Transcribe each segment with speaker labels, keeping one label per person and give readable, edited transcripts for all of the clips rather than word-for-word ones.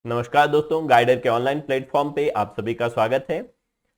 Speaker 1: नमस्कार दोस्तों, गाइडर के ऑनलाइन प्लेटफॉर्म पे आप सभी का स्वागत है।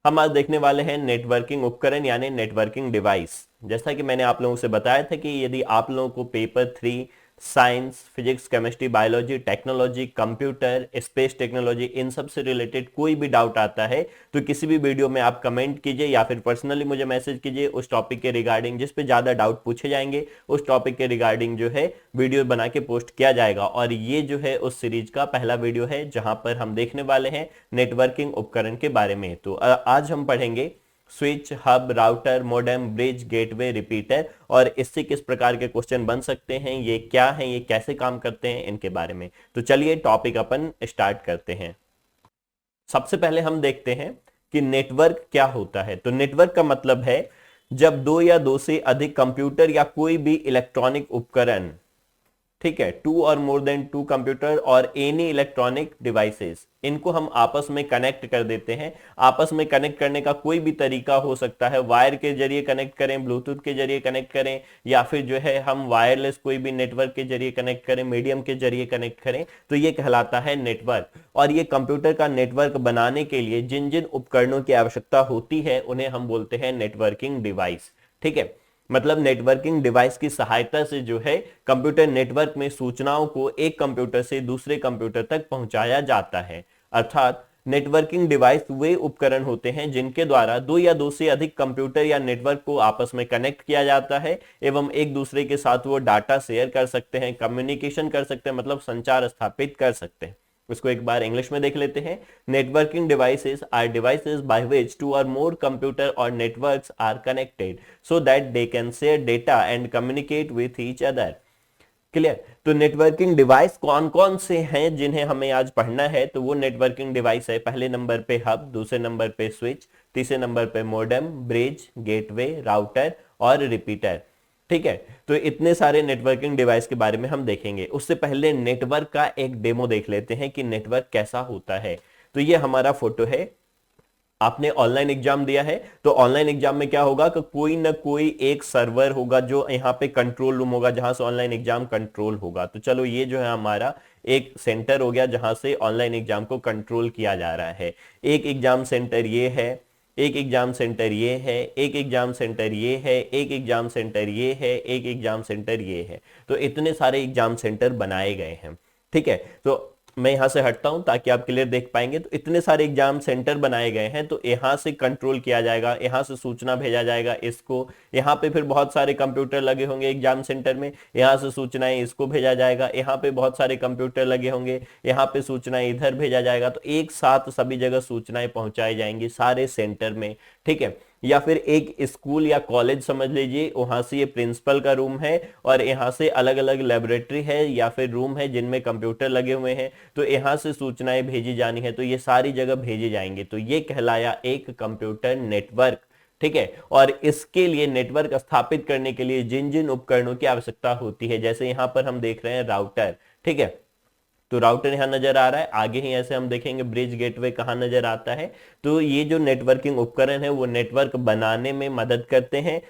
Speaker 1: हम आज देखने वाले हैं नेटवर्किंग उपकरण यानी नेटवर्किंग डिवाइस। जैसा कि मैंने आप लोगों से बताया था कि यदि आप लोगों को paper 3 science, physics, chemistry, biology, technology, computer, space technology in सब से रिलेटेड कोई भी डाउट आता है तो किसी भी वीडियो में आप कमेंट कीजिए या फिर पर्सनली मुझे मैसेज कीजिए उस टॉपिक के रिगार्डिंग जिस पे ज़्यादा डाउट पूछे जाएंगे। उस टॉपिक के रिगार्डिंग जो है वीडियो बना के पोस्ट किया जाएगा और ये जो है उस सीरीज का पहला वीडियो है जहां पर हम देखने वाले हैं नेटवर्किंग उपकरण के बारे में। तो आज हम पढ़ेंगे switch, hub, router, modem, bridge, gateway, repeater और इससे किस प्रकार के क्वेश्चन बन सकते हैं, ये क्या है, ये कैसे काम करते हैं, इनके बारे में। तो चलिए टॉपिक अपन स्टार्ट करते हैं। सबसे पहले हम देखते हैं कि नेटवर्क क्या होता है। तो नेटवर्क का मतलब है जब दो या दो से अधिक कंप्यूटर या कोई भी इलेक्ट्रॉनिक उपकरण, ठीक है, to or more than to computer और एनी इलेक्ट्रॉनिक डिवाइसेस, इनको हम आपस में कनेक्ट कर देते हैं। आपस में कनेक्ट करने का कोई भी तरीका हो सकता है, वायर के जरिए कनेक्ट करें, ब्लूटूथ के जरिए कनेक्ट करें, या फिर जो है हम वायरलेस कोई भी नेटवर्क के जरिए कनेक्ट करें, मीडियम के जरिए कनेक्ट करें, तो ये कहलाता है नेटवर्क। और ये कंप्यूटर का नेटवर्क बनाने के लिए जिन जिन उपकरणों की आवश्यकता होती है उन्हें हम बोलते हैं नेटवर्किंग डिवाइस। ठीक है, मतलब नेटवर्किंग डिवाइस की सहायता से जो है कंप्यूटर नेटवर्क में सूचनाओं को एक कंप्यूटर से दूसरे कंप्यूटर तक पहुंचाया जाता है। अर्थात नेटवर्किंग डिवाइस वे उपकरण होते हैं जिनके द्वारा दो या दो से अधिक कंप्यूटर या नेटवर्क को आपस में कनेक्ट किया जाता है एवं एक दूसरे के साथ वो डाटा शेयर कर सकते हैं, कम्युनिकेशन कर सकते हैं, मतलब संचार स्थापित कर सकते हैं। उसको एक बार इंग्लिश में देख लेते हैं। Networking devices are devices by which two or more computer or networks are connected so that they can share data and communicate with each other. Clear? तो नेटवर्किंग डिवाइस कौन कौन से हैं जिन्हें हमें आज पढ़ना है, तो वो नेटवर्किंग डिवाइस है पहले नंबर पे हब, दूसरे नंबर पे स्विच, तीसरे नंबर पे मोडेम, ब्रिज, गेटवे, राउटर और रिपीटर। ठीक है, तो इतने सारे नेटवर्किंग डिवाइस के बारे में हम देखेंगे। उससे पहले नेटवर्क का एक डेमो देख लेते हैं कि नेटवर्क कैसा होता है। तो ये हमारा फोटो है। आपने ऑनलाइन एग्जाम दिया है तो ऑनलाइन एग्जाम में क्या होगा कि कोई ना कोई एक सर्वर होगा जो यहाँ पे कंट्रोल रूम होगा जहां से ऑनलाइन एग्जाम कंट्रोल होगा। तो चलो ये जो है हमारा एक सेंटर हो गया जहां से ऑनलाइन एग्जाम को कंट्रोल किया जा रहा है। एक एग्जाम सेंटर ये है, एक एग्जाम सेंटर ये है, एक एग्जाम सेंटर ये है, एक एग्जाम सेंटर ये है, एक एग्जाम सेंटर ये है। तो इतने सारे एग्जाम सेंटर बनाए गए हैं। ठीक है, तो मैं यहां से हटता हूं ताकि आप क्लियर देख पाएंगे। तो इतने सारे एग्जाम सेंटर बनाए गए हैं तो यहां से कंट्रोल किया जाएगा, यहां से सूचना भेजा जाएगा इसको, यहां पे फिर बहुत सारे कंप्यूटर लगे होंगे एग्जाम सेंटर में, यहां से सूचनाएं इसको भेजा जाएगा, यहां पे बहुत सारे कंप्यूटर लगे होंगे, यहां पे सूचनाएं इधर भेजा जाएगा। तो एक साथ सभी जगह सूचनाएं पहुंचाई जाएंगी सारे सेंटर में। ठीक है, या फिर एक स्कूल या कॉलेज समझ लीजिए, वहां से ये प्रिंसिपल का रूम है और यहाँ से अलग अलग लेबोरेटरी है या फिर रूम है जिनमें कंप्यूटर लगे हुए हैं। तो यहाँ से सूचनाएं भेजी जानी है तो ये सारी जगह भेजे जाएंगे। तो ये कहलाया एक कंप्यूटर नेटवर्क। ठीक है, और इसके लिए नेटवर्क स्थापित करने के लिए जिन जिन उपकरणों की आवश्यकता होती है, जैसे यहाँ पर हम देख रहे हैं राउटर। ठीक है, तो राउटर यहां नजर आ रहा है, आगे ही ऐसे हम देखेंगे ब्रिज, गेटवे कहां नजर आता है। तो ये जो नेटवर्किंग उपकरण है वो नेटवर्क बनाने में मदद करते हैं,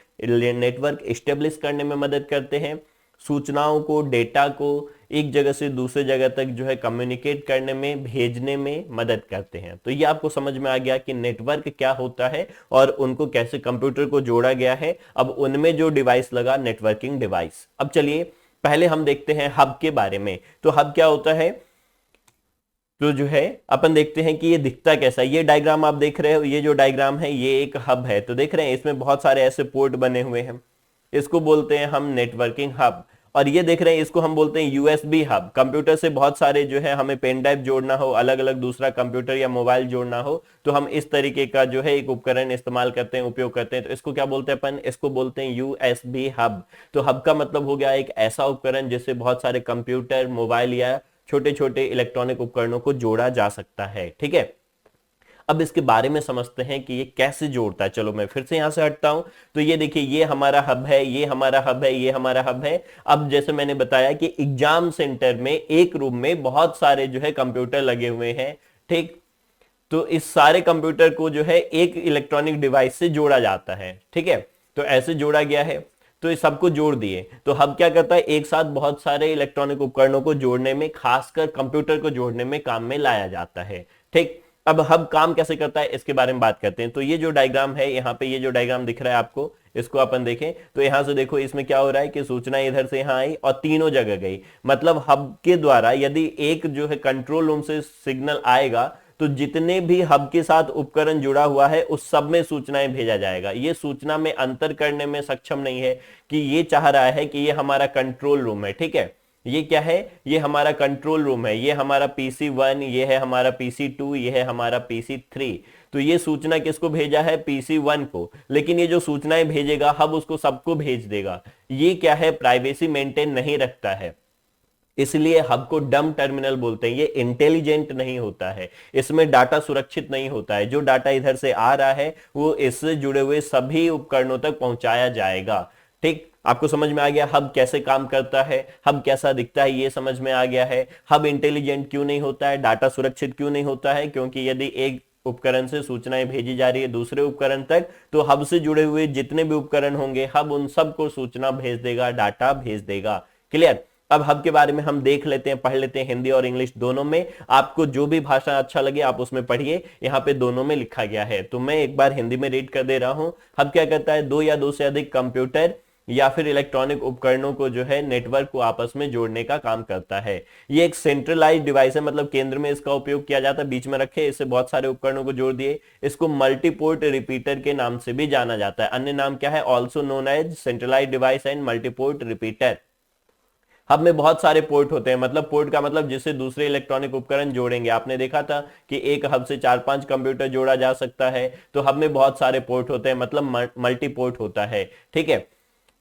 Speaker 1: नेटवर्क एस्टेब्लिश करने में मदद करते हैं, सूचनाओं को, डेटा को एक जगह से दूसरे जगह तक जो है कम्युनिकेट करने में, भेजने में मदद करते हैं। तो ये आपको समझ में आ गया कि नेटवर्क क्या होता है और उनको कैसे कंप्यूटर को जोड़ा गया है। अब उनमें जो डिवाइस लगा नेटवर्किंग डिवाइस। अब चलिए पहले हम देखते हैं हब के बारे में। तो हब क्या होता है, तो जो है अपन देखते हैं कि ये दिखता कैसा है। ये डायग्राम आप देख रहे हो, ये जो डायग्राम है ये एक हब है। तो देख रहे हैं इसमें बहुत सारे ऐसे पोर्ट बने हुए हैं, इसको बोलते हैं हम नेटवर्किंग हब। और ये देख रहे हैं इसको हम बोलते हैं यूएसबी हब। कंप्यूटर से बहुत सारे जो है हमें पेन ड्राइव जोड़ना हो, अलग अलग दूसरा कंप्यूटर या मोबाइल जोड़ना हो तो हम इस तरीके का जो है एक उपकरण इस्तेमाल करते हैं, उपयोग करते हैं। तो इसको क्या बोलते हैं अपन, इसको बोलते हैं यूएसबी हब। तो हब का मतलब हो गया एक ऐसा उपकरण जिससे बहुत सारे कंप्यूटर, मोबाइल या छोटे छोटे इलेक्ट्रॉनिक उपकरणों को जोड़ा जा सकता है। ठीक है, अब इसके बारे में समझते हैं कि ये कैसे जोड़ता है। चलो मैं फिर से यहां से हटता हूं। तो ये देखिए ये हमारा हब है, ये हमारा हब है, ये हमारा हब है। अब जैसे मैंने बताया कि एग्जाम सेंटर में एक रूम में बहुत सारे जो है कंप्यूटर लगे हुए हैं। ठीक, तो इस सारे कंप्यूटर को जो है एक इलेक्ट्रॉनिक डिवाइस से जोड़ा जाता है। ठीक है, तो ऐसे जोड़ा गया है। तो ये सबको जोड़ दिए। तो हब क्या करता है, एक साथ बहुत सारे इलेक्ट्रॉनिक उपकरणों को जोड़ने में, खासकर कंप्यूटर को जोड़ने में काम में लाया जाता है। ठीक, अब हब काम कैसे करता है इसके बारे में बात करते हैं। तो ये जो डायग्राम है, यहाँ पे ये जो डायग्राम दिख रहा है आपको, इसको अपन देखें तो यहां से देखो, इसमें क्या हो रहा है कि सूचना इधर से यहां आई और तीनों जगह गई। मतलब हब के द्वारा यदि एक जो है कंट्रोल रूम से सिग्नल आएगा तो जितने भी हब के साथ उपकरण जुड़ा हुआ है उस सब में सूचनाएं भेजा जाएगा। ये सूचना में अंतर करने में सक्षम नहीं है कि ये चाह रहा है कि ये हमारा कंट्रोल रूम है। ठीक है, ये क्या है, ये हमारा कंट्रोल रूम है, ये हमारा PC1, ये है हमारा PC2, ये है हमारा PC3। तो ये सूचना किसको भेजा है, PC1 को, लेकिन ये जो सूचनाएं भेजेगा हब उसको सबको भेज देगा। ये क्या है, प्राइवेसी मेंटेन नहीं रखता है, इसलिए हब को डम टर्मिनल बोलते हैं। ये इंटेलिजेंट नहीं होता है, इसमें डाटा सुरक्षित नहीं होता है। जो डाटा इधर से आ रहा है वो इससे जुड़े हुए सभी उपकरणों तक पहुंचाया जाएगा। ठीक, आपको समझ में आ गया हब कैसे काम करता है, हब कैसा दिखता है, ये समझ में आ गया है। हब इंटेलिजेंट क्यों नहीं होता है, डाटा सुरक्षित क्यों नहीं होता है, क्योंकि यदि एक उपकरण से सूचनाएं भेजी जा रही है दूसरे उपकरण तक, तो हब से जुड़े हुए जितने भी उपकरण होंगे हब उन सबको सूचना भेज देगा, डाटा भेज देगा। क्लियर। अब हब के बारे में हम देख लेते हैं, पढ़ लेते हैं, हिंदी और इंग्लिश दोनों में। आपको जो भी भाषा अच्छा लगे आप उसमें पढ़िए, यहाँ पे दोनों में लिखा गया है। तो मैं एक बार हिंदी में रीड कर दे रहा हूं। हब क्या करता है, दो या दो से अधिक कंप्यूटर या फिर इलेक्ट्रॉनिक उपकरणों को जो है नेटवर्क को आपस में जोड़ने का काम करता है। ये एक सेंट्रलाइज्ड डिवाइस है, मतलब केंद्र में इसका उपयोग किया जाता है, बीच में रखे, इससे बहुत सारे उपकरणों को जोड़ दिए। इसको मल्टीपोर्ट रिपीटर के नाम से भी जाना जाता है। अन्य नाम क्या है, also known as centralised device and multiport repeater. Hub में बहुत सारे पोर्ट होते हैं, मतलब पोर्ट का मतलब जिससे दूसरे इलेक्ट्रॉनिक उपकरण जोड़ेंगे। आपने देखा था कि एक हब से 4-5 कंप्यूटर जोड़ा जा सकता है, तो हब में बहुत सारे पोर्ट होते हैं, मतलब मल्टी पोर्ट होता है। ठीक है,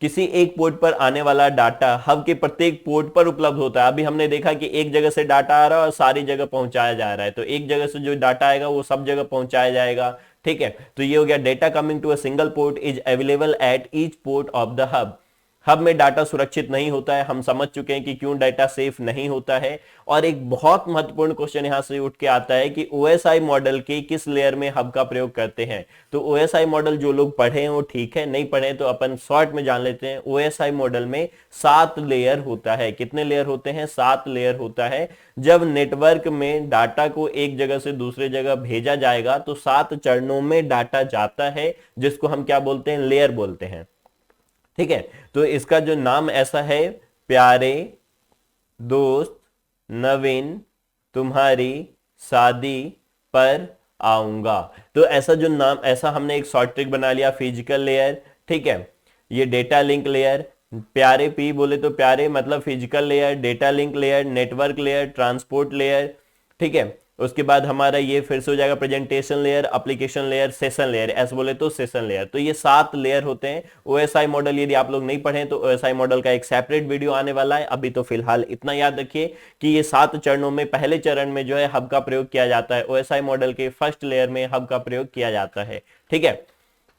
Speaker 1: किसी एक पोर्ट पर आने वाला डाटा हब के प्रत्येक पोर्ट पर उपलब्ध होता है। अभी हमने देखा कि एक जगह से डाटा आ रहा है और सारी जगह पहुंचाया जा रहा है, तो एक जगह से जो डाटा आएगा वो सब जगह पहुंचाया जाएगा। ठीक है, तो ये हो गया, data coming to a single port is available at each port of the hub. Hub में डाटा सुरक्षित नहीं होता है, हम समझ चुके हैं कि क्यों डाटा सेफ नहीं होता है। और एक बहुत महत्वपूर्ण क्वेश्चन यहां से उठ के आता है कि OSI मॉडल के किस लेयर में हब का प्रयोग करते हैं। तो OSI मॉडल जो लोग पढ़े हैं वो ठीक है, नहीं पढ़े तो अपन शॉर्ट में जान लेते हैं। OSI मॉडल में 7 लेयर होता है। कितने लेयर होते हैं, 7 लेयर होता है। जब नेटवर्क में डाटा को एक जगह से दूसरे जगह भेजा जाएगा तो 7 चरणों में डाटा जाता है, जिसको हम क्या बोलते हैं, लेयर बोलते हैं। ठीक है, तो इसका जो नाम ऐसा है, प्यारे दोस्त नवीन तुम्हारी शादी पर आऊंगा। तो ऐसा जो नाम, ऐसा हमने एक शॉर्ट ट्रिक बना लिया, फिजिकल लेयर। ठीक है, ये डेटा लिंक लेयर, प्यारे पी बोले तो प्यारे मतलब physical layer, data link layer, network layer, transport layer. ठीक है, उसके बाद हमारा ये फिर से हो जाएगा presentation layer, application layer, session layer, ऐसे बोले तो सेशन लेयर। तो ये 7 लेयर होते हैं। OSI मॉडल यदि आप लोग नहीं पढ़े तो OSI मॉडल का एक सेपरेट वीडियो आने वाला है। अभी तो फिलहाल इतना याद रखिए कि ये 7 चरणों में पहले चरण में जो है हब का प्रयोग किया जाता है। OSI मॉडल के फर्स्ट लेयर में हब का प्रयोग किया जाता है। ठीक है,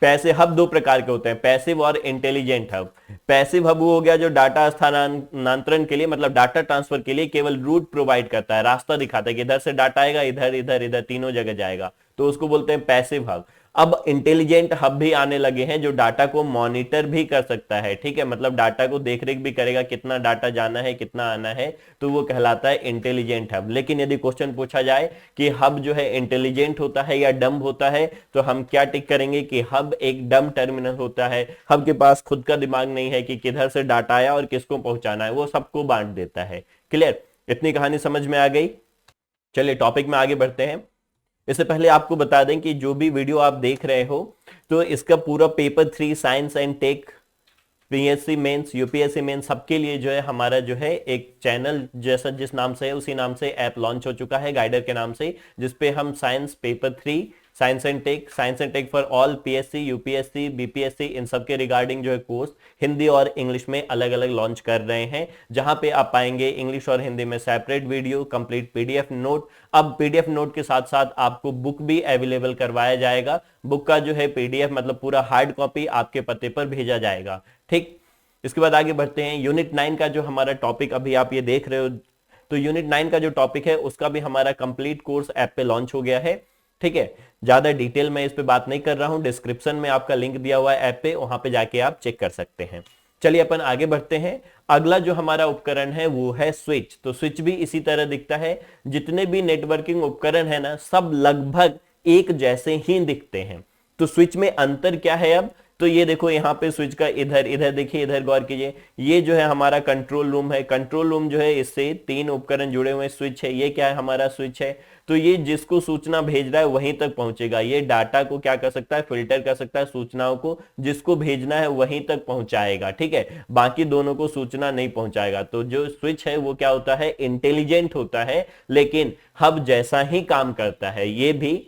Speaker 1: पैसिव हब 2 प्रकार के होते हैं, पैसिव और इंटेलिजेंट हब। पैसिव हब वो हो गया जो डाटा स्थानांतरण के लिए, मतलब डाटा ट्रांसफर के लिए केवल रूट प्रोवाइड करता है, रास्ता दिखाता है कि इधर से डाटा आएगा, इधर इधर इधर तीनों जगह जाएगा, तो उसको बोलते हैं पैसिव हब। अब इंटेलिजेंट हब भी आने लगे हैं जो डाटा को मॉनिटर भी कर सकता है। ठीक है, मतलब डाटा को देखरेख भी करेगा, कितना डाटा जाना है कितना आना है, तो वो कहलाता है इंटेलिजेंट हब। लेकिन यदि क्वेश्चन पूछा जाए कि हब जो है इंटेलिजेंट होता है या डम्ब होता है, तो हम क्या टिक करेंगे कि हब एक डम्ब टर्मिनल होता है। हब के पास खुद का दिमाग नहीं है कि किधर से डाटा आया और किसको पहुंचाना है, वो सबको बांट देता है। क्लियर, इतनी कहानी समझ में आ गई। चलिए टॉपिक में आगे बढ़ते हैं। इससे पहले आपको बता दें कि जो भी वीडियो आप देख रहे हो तो इसका पूरा paper 3 science and tech, PSC mains, UPSC mains सबके लिए जो है हमारा जो है एक चैनल जैसा जिस नाम से है उसी नाम से ऐप लॉन्च हो चुका है, गाइडर के नाम से, जिसपे हम science paper 3 science and tech for all PSC, UPSC, BPSC इन सब के रिगार्डिंग जो है कोर्स हिंदी और इंग्लिश में अलग अलग लॉन्च कर रहे हैं, जहां पे आप पाएंगे इंग्लिश और हिंदी में separate video, complete PDF note. अब PDF नोट के साथ साथ आपको बुक भी अवेलेबल करवाया जाएगा। बुक का जो है PDF मतलब पूरा हार्ड कॉपी आपके पते पर भेजा जाएगा। ठीक, इसके बाद आगे बढ़ते हैं। यूनिट 9 का जो हमारा टॉपिक अभी आप ये देख रहे हो, तो यूनिट 9 का जो टॉपिक है उसका भी हमारा कंप्लीट कोर्स ऐप पे लॉन्च हो गया है। ठीक है, ज्यादा डिटेल में इस पे बात नहीं कर रहा हूं, डिस्क्रिप्शन में आपका लिंक दिया हुआ है ऐप पे, वहां पे जाके आप चेक कर सकते हैं। चलिए अपन आगे बढ़ते हैं। अगला जो हमारा उपकरण है वो है स्विच। तो स्विच भी इसी तरह दिखता है। जितने भी नेटवर्किंग उपकरण है ना, सब लगभग एक जैसे ही दिखते हैं। तो स्विच में अंतर क्या है अब? तो ये देखो यहाँ पे स्विच का इधर इधर देखिए, इधर गौर कीजिए, ये जो है हमारा कंट्रोल रूम है। कंट्रोल रूम जो है इससे तीन उपकरण जुड़े हुए स्विच है। ये क्या है? हमारा स्विच है। तो ये जिसको सूचना भेज रहा है वहीं तक पहुंचेगा। ये डाटा को क्या कर सकता है? फिल्टर कर सकता है, सूचनाओं को जिसको भेजना है वहीं तक पहुंचाएगा। ठीक है, बाकी दोनों को सूचना नहीं पहुंचाएगा। तो जो स्विच है वो क्या होता है? इंटेलिजेंट होता है, लेकिन हब जैसा ही काम करता है। ये भी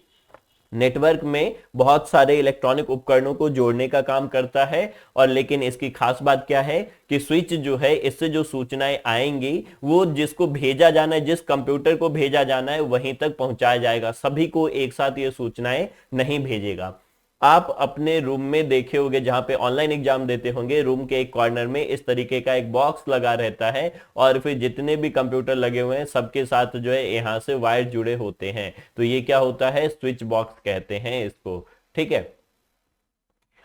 Speaker 1: नेटवर्क में बहुत सारे इलेक्ट्रॉनिक उपकरणों को जोड़ने का काम करता है। और लेकिन इसकी खास बात क्या है कि स्विच जो है, इससे जो सूचनाएं आएंगी वो जिसको भेजा जाना है, जिस कंप्यूटर को भेजा जाना है वहीं तक पहुंचाया जाएगा। सभी को एक साथ ये सूचनाएं नहीं भेजेगा। आप अपने रूम में देखे होंगे, जहां पे ऑनलाइन एग्जाम देते होंगे, रूम के एक कॉर्नर में इस तरीके का एक बॉक्स लगा रहता है और फिर जितने भी कंप्यूटर लगे हुए हैं सबके साथ जो है यहां से वायर जुड़े होते हैं। तो ये क्या होता है? स्विच बॉक्स कहते हैं इसको। ठीक है,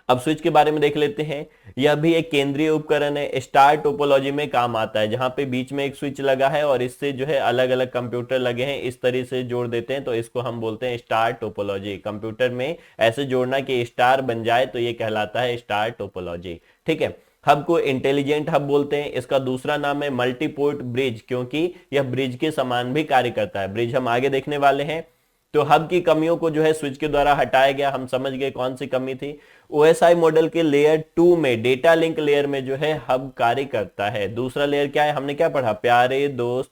Speaker 1: अब स्विच के बारे में देख लेते हैं। यह भी एक केंद्रीय उपकरण है। स्टार टोपोलॉजी में काम आता है, जहां पे बीच में एक स्विच लगा है और इससे जो है अलग अलग कंप्यूटर लगे हैं, इस तरह से जोड़ देते हैं। तो इसको हम बोलते हैं स्टार टोपोलॉजी। कंप्यूटर में ऐसे जोड़ना कि स्टार बन जाए, तो ये कहलाता है स्टार टोपोलॉजी। ठीक है, हब को इंटेलिजेंट हब बोलते हैं। इसका दूसरा नाम है मल्टीपोर्ट ब्रिज, क्योंकि यह ब्रिज के समान भी कार्य करता है। ब्रिज हम आगे देखने वाले हैं। तो हब की कमियों को जो है स्विच के द्वारा हटाया गया। हम समझ गए कौन सी कमी थी। ओएसआई मॉडल के लेयर 2 में, डेटा लिंक लेयर में जो है हब कार्य करता है। दूसरा लेयर क्या है? हमने क्या पढ़ा? प्यारे दोस्त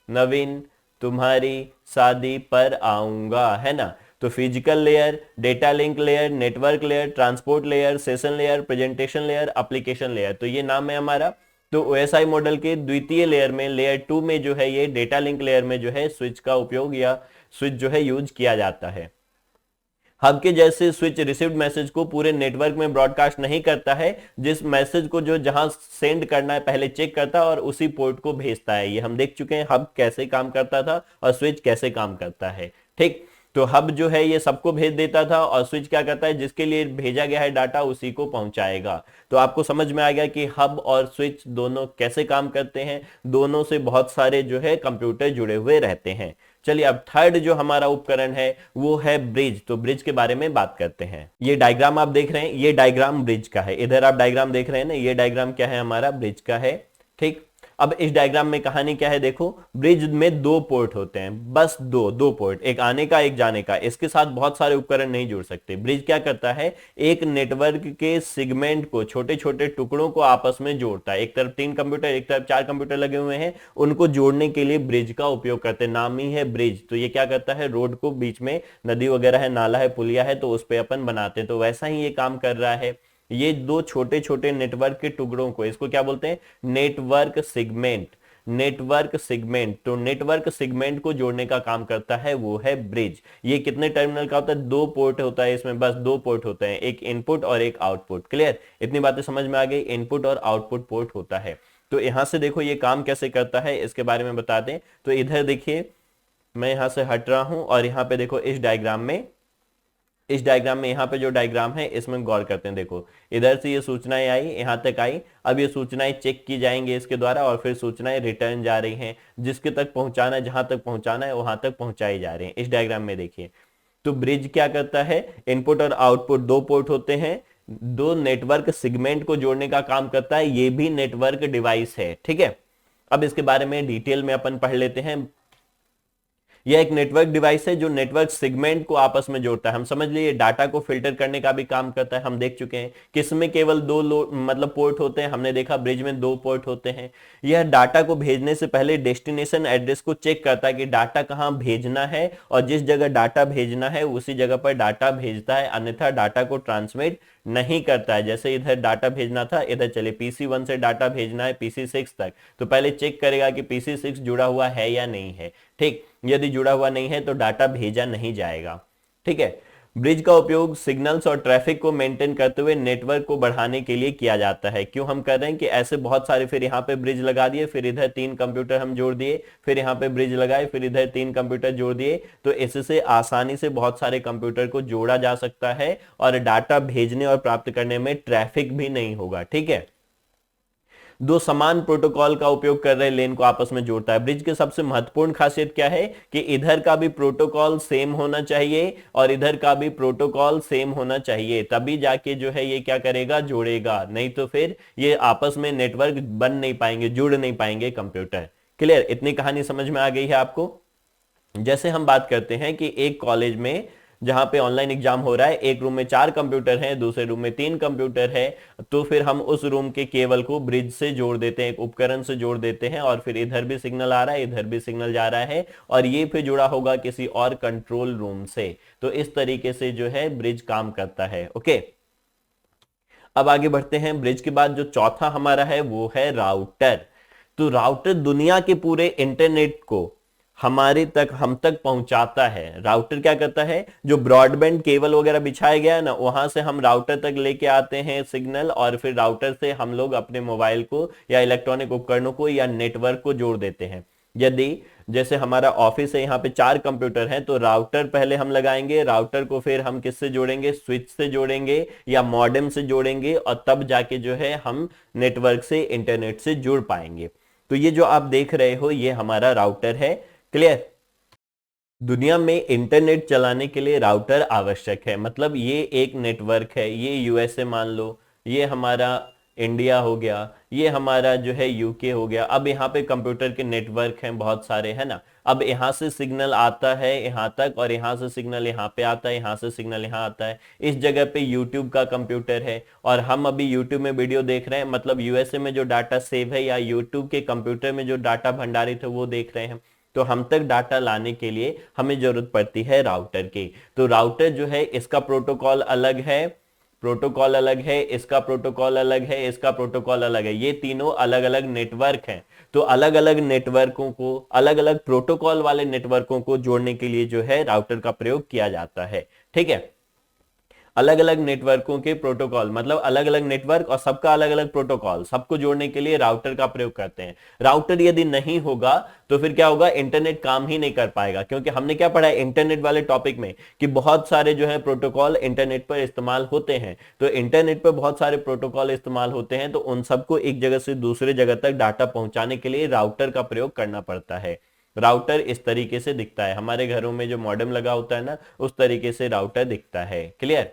Speaker 1: नवीन, तुम्हारी शादी पर आऊंगा, है ना। तो physical layer, data link layer, network layer, transport layer, session layer, presentation layer, application layer. तो ये नाम है हमारा। तो ओएसआई मॉडल के द्वितीय लेयर में, लेयर 2 में जो है ये डेटा लिंक लेयर में जो है स्विच का उपयोग या स्विच जो है यूज किया जाता है। हब के जैसे स्विच रिसीव्ड मैसेज को पूरे नेटवर्क में ब्रॉडकास्ट नहीं करता है। जिस मैसेज को जो जहां सेंड करना है पहले चेक करता है और उसी पोर्ट को भेजता है। ये हम देख चुके हैं हब कैसे काम करता था और स्विच कैसे काम करता है। ठीक, तो हब जो है ये सबको भेज देता था और स्विच क्या करता है? जिसके लिए भेजा गया है डाटा उसी को पहुंचाएगा। तो आपको समझ में आ गया कि हब और स्विच दोनों कैसे काम करते हैं। दोनों से बहुत सारे जो है कंप्यूटर जुड़े हुए रहते हैं। चलिए, अब थर्ड जो हमारा उपकरण है वो है ब्रिज। तो ब्रिज के बारे में बात करते हैं। ये डायग्राम आप देख रहे हैं, ये डायग्राम ब्रिज का है। इधर आप डायग्राम देख रहे हैं ना, ये डायग्राम क्या है? हमारा ब्रिज का है। ठीक, अब इस डायग्राम में कहानी क्या है? देखो, ब्रिज में दो पोर्ट होते हैं, बस दो पोर्ट, एक आने का एक जाने का। इसके साथ बहुत सारे उपकरण नहीं जुड़ सकते। ब्रिज क्या करता है? एक नेटवर्क के सेगमेंट को, छोटे छोटे टुकड़ों को आपस में जोड़ता है। एक तरफ 3 कंप्यूटर, एक तरफ 4 कंप्यूटर लगे हुए हैं, उनको जोड़ने के लिए ब्रिज का उपयोग करते हैं। नाम ही है ब्रिज। तो ये क्या करता है? रोड को, बीच में नदी वगैरह है, नाला है, पुलिया है, तो उस पर अपन बनाते हैं। तो वैसा ही ये काम कर रहा है। ये दो छोटे छोटे नेटवर्क के टुकड़ों को, इसको क्या बोलते हैं? Network segment. नेटवर्क सेगमेंट, तो नेटवर्क सेगमेंट को जोड़ने का काम करता है वो है ब्रिज। ये कितने टर्मिनल का होता है? 2 पोर्ट होता है इसमें, बस 2 पोर्ट होते हैं, एक इनपुट और एक आउटपुट। क्लियर? इतनी बातें समझ में आ गई। इनपुट और आउटपुट पोर्ट होता है। तो यहां से देखो ये काम कैसे करता है, इसके बारे में बता दें। तो इधर देखिए, मैं यहां से हट रहा हूं और यहां पे देखो इस डायग्राम में, इस डायग्राम में यहाँ पे जो डायग्राम है इसमें गौर करते हैं। देखो, इधर से ये सूचनाएं आई, यहाँ तक आई। अब ये सूचनाएं चेक की जाएंगी इसके द्वारा और फिर सूचनाएं रिटर्न जा रही हैं। जिसके तक पहुंचाना है, जहां तक पहुंचाना है वहां तक पहुंचाई जा रही है। इस डायग्राम में देखिए, तो ब्रिज क्या करता है? इनपुट और आउटपुट 2 पोर्ट होते हैं, 2 नेटवर्क सेगमेंट को जोड़ने का काम करता है। ये भी नेटवर्क डिवाइस है। ठीक है, अब इसके बारे में डिटेल में अपन पढ़ लेते हैं। यह एक नेटवर्क डिवाइस है जो नेटवर्क सेगमेंट को आपस में जोड़ता है। हम समझ लिए डाटा को फिल्टर करने का भी काम करता है। हम देख चुके हैं किसमें केवल 2 मतलब पोर्ट होते हैं। हमने देखा ब्रिज में 2 पोर्ट होते हैं। यह डाटा को भेजने से पहले डेस्टिनेशन एड्रेस को चेक करता है कि डाटा कहां भेजना है और जिस जगह डाटा भेजना है उसी जगह पर डाटा भेजता है, अन्यथा डाटा को ट्रांसमिट नहीं करता है। जैसे इधर डाटा भेजना था, इधर चले PC1 से डाटा भेजना है PC6 तक, तो पहले चेक करेगा कि PC6 जुड़ा हुआ है या नहीं है। ठीक, यदि जुड़ा हुआ नहीं है तो डाटा भेजा नहीं जाएगा। ठीक है, ब्रिज का उपयोग सिग्नल्स और ट्रैफिक को मेंटेन करते हुए नेटवर्क को बढ़ाने के लिए किया जाता है। क्यों हम कर रहे हैं कि ऐसे बहुत सारे, फिर यहाँ पे ब्रिज लगा दिए, फिर इधर 3 कंप्यूटर हम जोड़ दिए, फिर यहाँ पे ब्रिज लगाए, फिर इधर 3 कंप्यूटर जोड़ दिए, तो इससे आसानी से बहुत सारे कंप्यूटर को जोड़ा जा सकता है और डाटा भेजने और प्राप्त करने में ट्रैफिक भी नहीं होगा। ठीक है, दो समान प्रोटोकॉल का उपयोग कर रहे लेन को आपस में जोड़ता है। ब्रिज की सबसे महत्वपूर्ण खासियत क्या है कि इधर का भी प्रोटोकॉल सेम होना चाहिए और इधर का भी प्रोटोकॉल सेम होना चाहिए, तभी जाके जो है ये क्या करेगा, जोड़ेगा, नहीं तो फिर ये आपस में नेटवर्क बन नहीं पाएंगे, जुड़ नहीं पाएंगे कंप्यूटर। क्लियर, इतनी कहानी समझ में आ गई है आपको। जैसे हम बात करते हैं कि एक कॉलेज में जहां पे ऑनलाइन एग्जाम हो रहा है, एक रूम में 4 कंप्यूटर हैं, दूसरे रूम में 3 कंप्यूटर है, तो फिर हम उस रूम के केबल को ब्रिज से जोड़ देते हैं, एक उपकरण से जोड़ देते हैं, और फिर इधर भी सिग्नल आ रहा है, इधर भी सिग्नल जा रहा है, और ये फिर जुड़ा होगा किसी और कंट्रोल रूम से। तो इस तरीके से जो है ब्रिज काम करता है। ओके, अब आगे बढ़ते हैं। ब्रिज के बाद जो चौथा हमारा है वो है राउटर। तो राउटर दुनिया के पूरे इंटरनेट को हम तक पहुंचाता है। राउटर क्या करता है, जो ब्रॉडबैंड केबल वगैरह बिछाया गया है ना, वहां से हम राउटर तक लेके आते हैं सिग्नल, और फिर राउटर से हम लोग अपने मोबाइल को या इलेक्ट्रॉनिक उपकरणों को या नेटवर्क को जोड़ देते हैं। यदि जैसे हमारा ऑफिस है, यहाँ पे 4 कंप्यूटर हैं, तो राउटर पहले हम लगाएंगे, राउटर को फिर हम किससे जोड़ेंगे, स्विच से जोड़ेंगे या मॉडेम से जोड़ेंगे, और तब जाके जो है हम नेटवर्क से, इंटरनेट से जुड़ पाएंगे। तो ये जो आप देख रहे हो ये हमारा राउटर है। क्लियर, दुनिया में इंटरनेट चलाने के लिए राउटर आवश्यक है। मतलब ये एक नेटवर्क है, ये यूएसए मान लो, ये हमारा इंडिया हो गया, ये हमारा जो है यूके हो गया। अब यहाँ पे कंप्यूटर के नेटवर्क हैं बहुत सारे, है ना। अब यहाँ से सिग्नल आता है यहाँ तक, और यहाँ से सिग्नल यहाँ पे आता है, यहाँ से सिग्नल यहाँ आता है। इस जगह पे यूट्यूब का कंप्यूटर है, और हम अभी यूट्यूब में वीडियो देख रहे हैं, मतलब यूएसए में जो डाटा सेव है या यूट्यूब के कंप्यूटर में जो डाटा भंडारित है वो देख रहे हैं। तो हम तक डाटा लाने के लिए हमें जरूरत पड़ती है राउटर की। तो राउटर जो है इसका प्रोटोकॉल अलग है, प्रोटोकॉल अलग है, इसका प्रोटोकॉल अलग है, इसका प्रोटोकॉल अलग है। ये तीनों अलग अलग नेटवर्क हैं। तो अलग अलग नेटवर्कों को, अलग अलग प्रोटोकॉल वाले नेटवर्कों को जोड़ने के लिए जो है राउटर का प्रयोग किया जाता है। ठीक है, अलग अलग नेटवर्कों के प्रोटोकॉल, मतलब अलग अलग नेटवर्क और सबका अलग अलग प्रोटोकॉल, सबको जोड़ने के लिए राउटर का प्रयोग करते हैं। राउटर यदि नहीं होगा तो फिर क्या होगा, इंटरनेट काम ही नहीं कर पाएगा। क्योंकि हमने क्या पढ़ा है इंटरनेट वाले टॉपिक में कि बहुत सारे जो है प्रोटोकॉल इंटरनेट पर इस्तेमाल होते हैं। तो इंटरनेट पर बहुत सारे प्रोटोकॉल इस्तेमाल होते हैं, तो उन सबको एक जगह से दूसरे जगह तक डाटा पहुंचाने के लिए राउटर का प्रयोग करना पड़ता है। राउटर इस तरीके से दिखता है, हमारे घरों में जो मॉडेम लगा होता है ना, उस तरीके से राउटर दिखता है। क्लियर,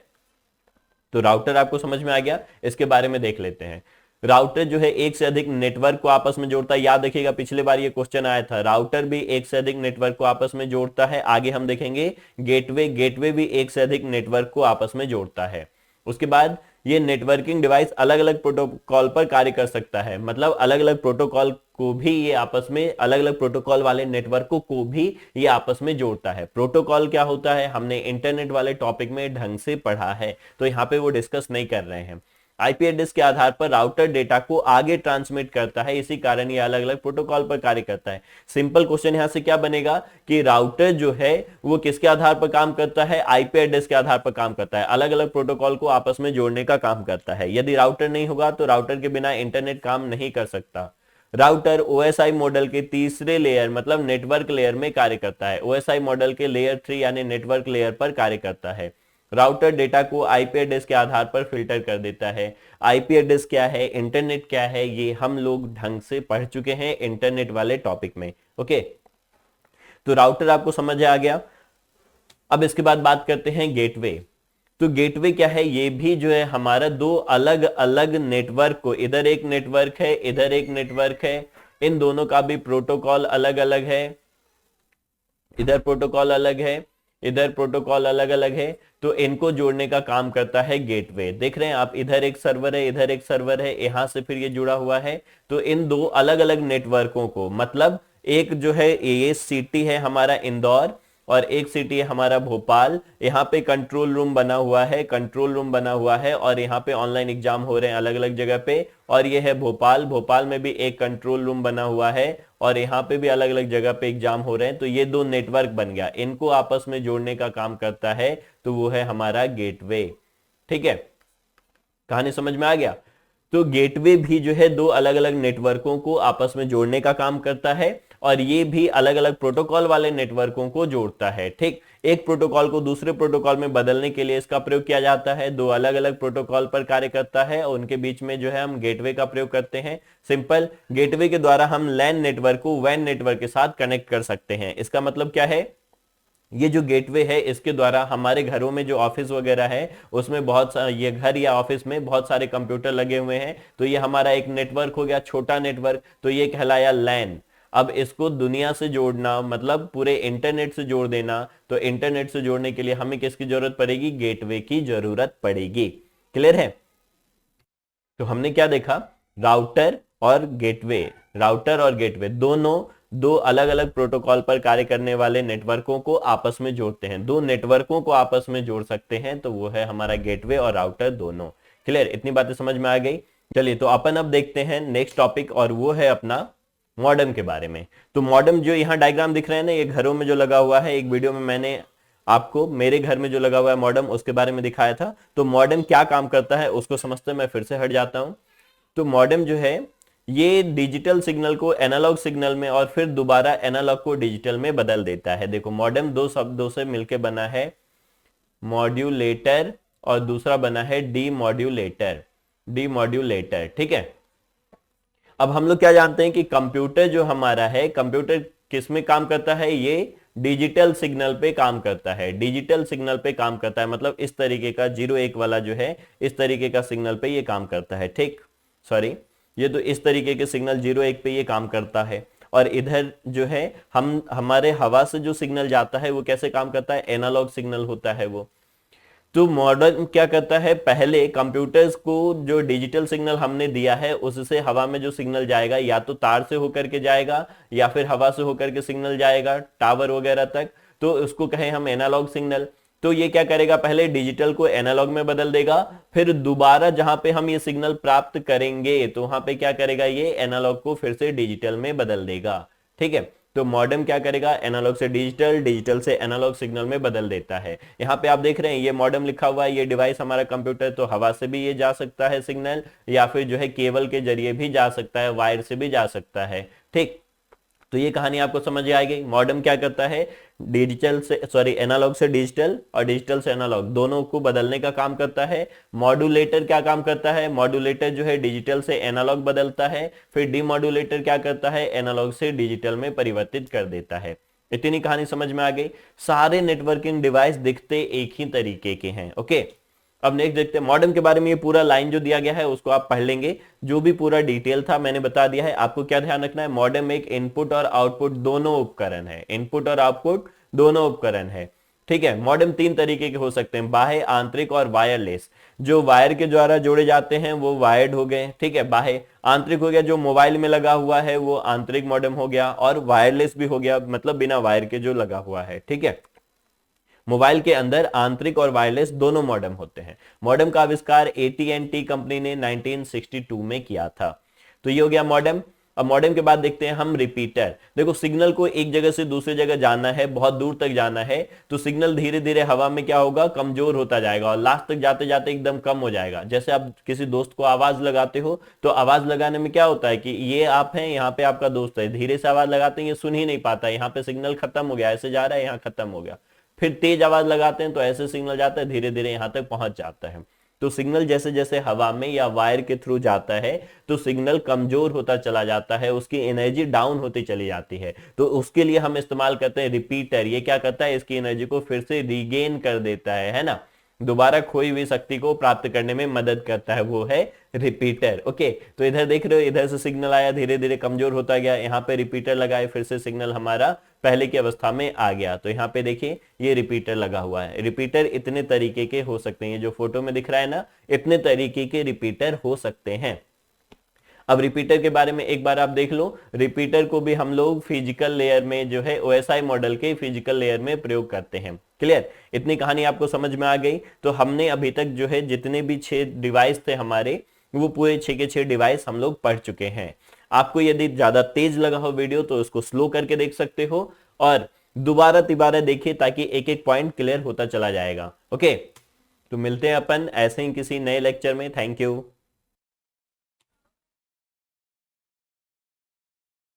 Speaker 1: तो राउटर आपको समझ में आ गया। इसके बारे में देख लेते हैं। राउटर जो है एक से अधिक नेटवर्क को आपस में जोड़ता है। याद रखिएगा पिछले बार ये क्वेश्चन आया था, राउटर भी एक से अधिक नेटवर्क को आपस में जोड़ता है। आगे हम देखेंगे गेटवे, गेटवे भी एक से अधिक नेटवर्क को आपस में जोड़ता है। उसके बाद ये नेटवर्किंग डिवाइस अलग अलग प्रोटोकॉल पर कार्य कर सकता है। मतलब अलग अलग प्रोटोकॉल को भी ये आपस में, अलग अलग प्रोटोकॉल वाले नेटवर्कों को भी ये आपस में जोड़ता है। प्रोटोकॉल क्या होता है हमने इंटरनेट वाले टॉपिक में ढंग से पढ़ा है, तो यहाँ पे वो डिस्कस नहीं कर रहे हैं। आईपी एड्रेस के आधार पर राउटर डेटा को आगे ट्रांसमिट करता है, इसी कारण ये अलग अलग प्रोटोकॉल पर कार्य करता है। सिंपल क्वेश्चन यहां से क्या बनेगा कि राउटर जो है वो किसके आधार पर काम करता है, आईपी एड्रेस के आधार पर काम करता है, अलग अलग प्रोटोकॉल को आपस में जोड़ने का काम करता है। यदि राउटर नहीं होगा तो राउटर के बिना इंटरनेट काम नहीं कर सकता। राउटर ओएसआई मॉडल के तीसरे लेयर मतलब नेटवर्क लेयर में कार्य करता है। ओएसआई मॉडल के लेयर 3 यानी नेटवर्क लेयर पर कार्य करता है। राउटर डेटा को आईपी एड्रेस के आधार पर फिल्टर कर देता है। आईपी एड्रेस क्या है, इंटरनेट क्या है, ये हम लोग ढंग से पढ़ चुके हैं इंटरनेट वाले टॉपिक में। ओके, तो राउटर आपको समझ आ गया। अब इसके बाद बात करते हैं गेटवे। तो गेटवे क्या है, ये भी जो है हमारा दो अलग अलग नेटवर्क को, इधर एक नेटवर्क है, इधर एक नेटवर्क है, इन दोनों का भी प्रोटोकॉल अलग अलग है। इधर प्रोटोकॉल अलग है, इधर प्रोटोकॉल अलग अलग है, तो इनको जोड़ने का काम करता है गेटवे। देख रहे हैं आप, इधर एक सर्वर है, इधर एक सर्वर है, यहां से फिर ये जुड़ा हुआ है। तो इन दो अलग अलग नेटवर्कों को, मतलब एक जो है ये सिटी है हमारा इंदौर और एक सिटी है हमारा भोपाल, यहाँ पे कंट्रोल रूम बना हुआ है, कंट्रोल रूम बना हुआ है, और यहाँ पे ऑनलाइन एग्जाम हो रहे हैं अलग अलग जगह पे। और ये है भोपाल, भोपाल में भी एक कंट्रोल रूम बना हुआ है, और यहाँ पे भी अलग अलग जगह पे एग्जाम हो रहे हैं। तो ये दो नेटवर्क बन गया, इनको आपस में जोड़ने का काम करता है, तो वो है हमारा गेटवे। ठीक है, कहानी समझ में आ गया। तो गेटवे भी जो है दो अलग अलग नेटवर्कों को आपस में जोड़ने का काम करता है। और ये भी अलग अलग प्रोटोकॉल वाले नेटवर्कों को जोड़ता है। ठीक, एक प्रोटोकॉल को दूसरे प्रोटोकॉल में बदलने के लिए इसका प्रयोग किया जाता है। दो अलग अलग प्रोटोकॉल पर कार्य करता है और उनके बीच में जो है हम गेटवे का प्रयोग करते हैं। सिंपल, गेटवे के द्वारा हम लैन नेटवर्क को वैन नेटवर्क के साथ कनेक्ट कर सकते हैं। इसका मतलब क्या है, ये जो गेटवे है इसके द्वारा हमारे घरों में जो ऑफिस वगैरह है उसमें बहुत ये घर या ऑफिस में बहुत सारे कंप्यूटर लगे हुए हैं, तो ये हमारा एक नेटवर्क हो गया, छोटा नेटवर्क, तो ये कहलाया लैन। अब इसको दुनिया से जोड़ना मतलब पूरे इंटरनेट से जोड़ देना, तो इंटरनेट से जोड़ने के लिए हमें किसकी जरूरत पड़ेगी, गेटवे की जरूरत पड़ेगी। क्लियर है? तो हमने क्या देखा, राउटर और गेटवे, राउटर और गेटवे दोनों दो अलग अलग प्रोटोकॉल पर कार्य करने वाले नेटवर्कों को आपस में जोड़ते हैं। दो नेटवर्कों को आपस में जोड़ सकते हैं तो वो है हमारा गेटवे और राउटर दोनों। क्लियर? इतनी बातें समझ में आ गई। चलिए तो अपन अब देखते हैं नेक्स्ट टॉपिक, और वो है अपना मॉडेम के बारे में। तो मॉडेम जो यहाँ डायग्राम दिख रहे हैं ना, ये घरों में जो लगा हुआ है, एक वीडियो में मैंने आपको मेरे घर में जो लगा हुआ है मॉडेम उसके बारे में दिखाया था। तो मॉडेम क्या काम करता है उसको समझते मैं फिर से हट जाता हूं। तो मॉडेम जो है ये डिजिटल सिग्नल को एनालॉग सिग्नल में और फिर दोबारा एनालॉग को डिजिटल में बदल देता है। देखो मॉडेम दो शब्दों से मिलकर बना है, मॉड्यूलेटर और दूसरा बना है डीमॉड्यूलेटर, डीमॉड्यूलेटर। ठीक है, अब हम लोग क्या जानते हैं कि कंप्यूटर जो हमारा है, कंप्यूटर किस में काम करता है, ये डिजिटल सिग्नल पे काम करता है, डिजिटल सिग्नल पे काम करता है, मतलब इस तरीके का 0-1 वाला जो है इस तरीके का सिग्नल पे ये काम करता है। ठीक, सॉरी, ये तो इस तरीके के सिग्नल 0-1 पे ये काम करता है। और इधर जो है हम हमारे हवा से जो सिग्नल जाता है वो कैसे काम करता है, एनालॉग सिग्नल होता है वो। तो मॉडर्न क्या करता है, पहले कंप्यूटर्स को जो डिजिटल सिग्नल हमने दिया है उससे हवा में जो सिग्नल जाएगा या तो तार से होकर के जाएगा या फिर हवा से होकर के सिग्नल जाएगा टावर वगैरह तक, तो उसको कहें हम एनालॉग सिग्नल। तो ये क्या करेगा, पहले डिजिटल को एनालॉग में बदल देगा, फिर दोबारा जहां पे हम ये सिग्नल प्राप्त करेंगे तो वहां पे क्या करेगा, ये एनालॉग को फिर से डिजिटल में बदल देगा। ठीक है, तो मॉडेम क्या करेगा, एनालॉग से डिजिटल, डिजिटल से एनालॉग सिग्नल में बदल देता है। यहाँ पे आप देख रहे हैं ये मॉडेम लिखा हुआ है, ये डिवाइस हमारा कंप्यूटर, तो हवा से भी ये जा सकता है सिग्नल या फिर जो है केबल के जरिए भी जा सकता है, वायर से भी जा सकता है। ठीक, तो ये कहानी आपको समझ आ गई। मॉडेम क्या करता है, डिजिटल से सॉरी एनालॉग से डिजिटल और डिजिटल से एनालॉग दोनों को बदलने का काम करता है। मॉड्यूलेटर क्या काम करता है, मॉड्यूलेटर जो है डिजिटल से एनालॉग बदलता है, फिर डीमॉड्यूलेटर क्या करता है, एनालॉग से डिजिटल में परिवर्तित कर देता है। इतनी कहानी समझ में आ गई। सारे नेटवर्किंग डिवाइस दिखते एक ही तरीके के हैं। ओके, अब नेक्स्ट देखते हैं मॉडेम के बारे में। ये पूरा लाइन जो दिया गया है उसको आप पढ़ लेंगे, जो भी पूरा डिटेल था मैंने बता दिया है। आपको क्या ध्यान रखना है, मॉडेम एक इनपुट और आउटपुट दोनों उपकरण है, इनपुट और आउटपुट दोनों उपकरण है। ठीक है, मॉडेम 3 तरीके के हो सकते हैं, बाह्य, आंतरिक और वायरलेस। जो वायर के द्वारा जोड़े जाते हैं वो वायर्ड हो गए। ठीक है, बाह्य। आंतरिक हो गया जो मोबाइल में लगा हुआ है वो आंतरिक मॉडेम हो गया, और वायरलेस भी हो गया मतलब बिना वायर के जो लगा हुआ है। ठीक है, मोबाइल के अंदर आंतरिक और वायरलेस दोनों मॉडेम होते हैं। मॉडेम का आविष्कार AT&T कंपनी ने 1962 में किया था। तो ये हो गया मॉडेम। अब मॉडेम के बाद देखते हैं हम रिपीटर। देखो सिग्नल को एक जगह से दूसरी जगह जाना है, बहुत दूर तक जाना है, तो सिग्नल धीरे धीरे हवा में क्या होगा, कमजोर होता जाएगा और लास्ट तक जाते जाते एकदम कम हो जाएगा। जैसे आप किसी दोस्त को आवाज लगाते हो तो आवाज लगाने में क्या होता है कि ये आप हैं, यहाँ पे आपका दोस्त है, धीरे से आवाज लगाते हैं ये सुन ही नहीं पाता, यहाँ पे सिग्नल खत्म हो गया, ऐसे जा रहा है, यहाँ खत्म हो गया। फिर तेज आवाज लगाते हैं तो ऐसे सिग्नल जाता है, धीरे धीरे यहां तक पहुंच जाता है। तो सिग्नल जैसे जैसे हवा में या वायर के थ्रू जाता है तो सिग्नल कमजोर होता चला जाता है, उसकी एनर्जी डाउन होती चली जाती है। तो उसके लिए हम इस्तेमाल करते हैं रिपीटर। ये क्या करता है, इसकी एनर्जी को फिर से रीगेन कर देता है ना, दोबारा खोई हुई शक्ति को प्राप्त करने में मदद करता है, वो है रिपीटर। ओके, तो इधर देख रहे हो, इधर से सिग्नल आया, धीरे धीरे कमजोर होता गया, यहाँ पे रिपीटर लगाए, फिर से सिग्नल हमारा पहले की अवस्था में आ गया। तो यहाँ पे देखिए ये रिपीटर लगा हुआ है। रिपीटर इतने तरीके के हो सकते हैं, जो फोटो में दिख रहा है ना, इतने तरीके के रिपीटर हो सकते हैं। अब रिपीटर के बारे में एक बार आप देख लो। रिपीटर को भी हम लोग फिजिकल लेयर में जो है OSI मॉडल के फिजिकल लेयर में प्रयोग करते हैं। क्लियर, इतनी कहानी आपको समझ में आ गई। तो हमने अभी तक जो है जितने भी 6 डिवाइस थे हमारे, वो पूरे 6 के 6 डिवाइस हम लोग पढ़ चुके हैं। आपको यदि ज्यादा तेज लगा हो वीडियो तो उसको स्लो करके देख सकते हो और दोबारा तिबारा देखिए ताकि एक एक पॉइंट क्लियर होता चला जाएगा। ओके, तो मिलते हैं अपन ऐसे ही किसी नए लेक्चर में। Thank you.